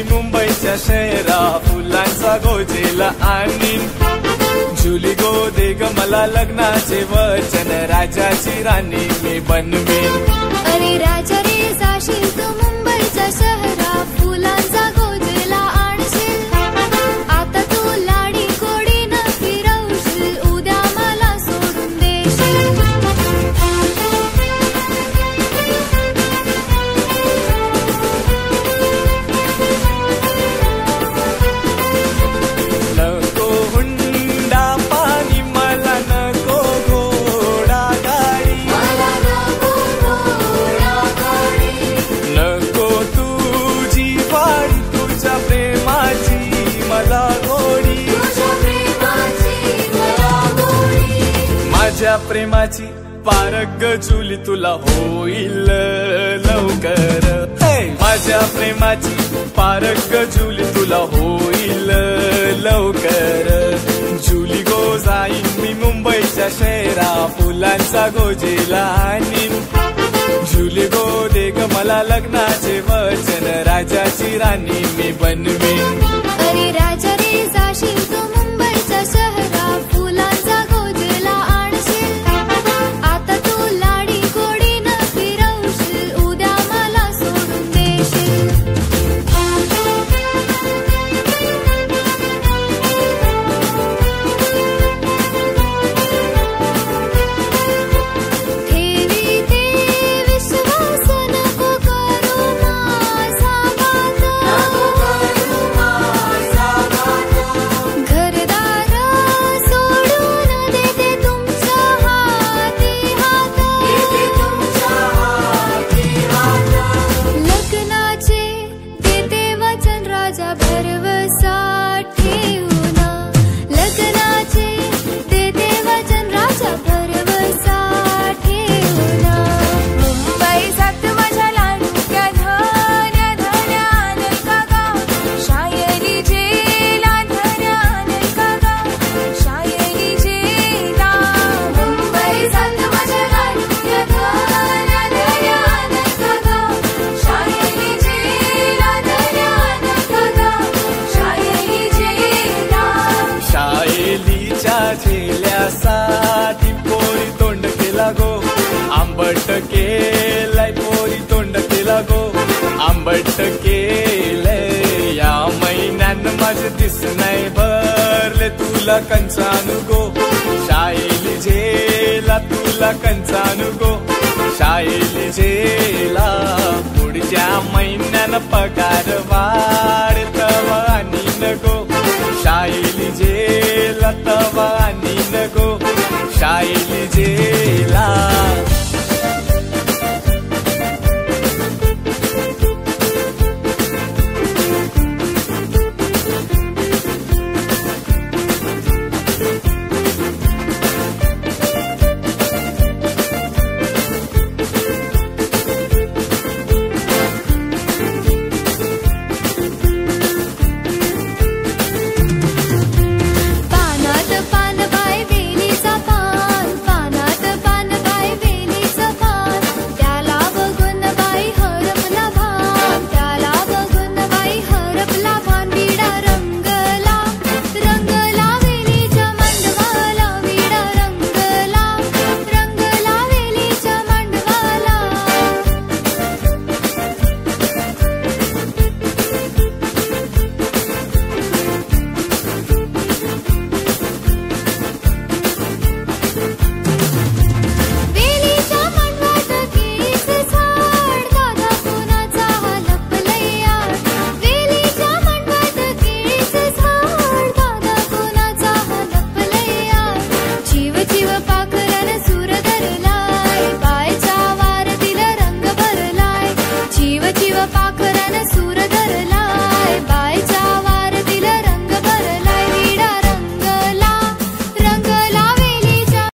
मी मुंबईच्या शहरा फुलांचा गोजेला आणीन जुली गो दे ग मला लग्नाचे वचन राजाची राणी मी बनवीन अरे राजा रे जाशील तू मुंबईच्या शहरा फुलांचा गोजेला आणशील आता तू लाडी गोडी न फिरवशील उद्या मला सोडून देशील नको हुंडा पाणी मला नको घोडा गाडी नको तुझी वाडी तुझ्या प्रेमाची मला गोडी माझ्या प्रेमाची पारग जुली तुला होईल लवकर माझ्या प्रेमाची पारग जुली तुला होईल लवकर जुली गो जाईन मी मुंबईच्या शहरा फुलांचा गोजेला आणीन जुली गो दे ग मला लग्नाचे वचन राजाची राणी मी बनवीन अरे राजा रे जाशील तू मुंबईच्या शहरा फुलांचा गोजेला आणशील आता तू लाडी गोडी न फिरवशील उद्या मला सोडून देशील ठेवी ते विश्वास नको करू माझा घरदार सोडून देते तुमच्या हाती हात लग्नाचे देते वचन राजा भरवसा ठेवून लग्नाचे देते वचन राजा भरवसा ठेवून मुंबई सात माझ्या लाडक्या धन्या धन्या आणल का गा शायरी जेला धन्या आणल का गा शायरी जेला मुंबई सात माझ्या लाडक्या धन्या धन्या आणल का गा शायरी जेला धन्या आणल का गा शायरी जेला शायलीच्या झेल्यासाठी पोरी तोंड केला गो आंबट केलाय पोरी तोंड केला गो आंबट केलंय या महिन्यानं माझं दिस नाही भरले तुला कंचानु गो शायली झेला तुला कंचानु गो शायली झेला पुढच्या महिन्यानं पगार वाढ तवा आणि नको शायली झेला तवा आणि नको शायली झेला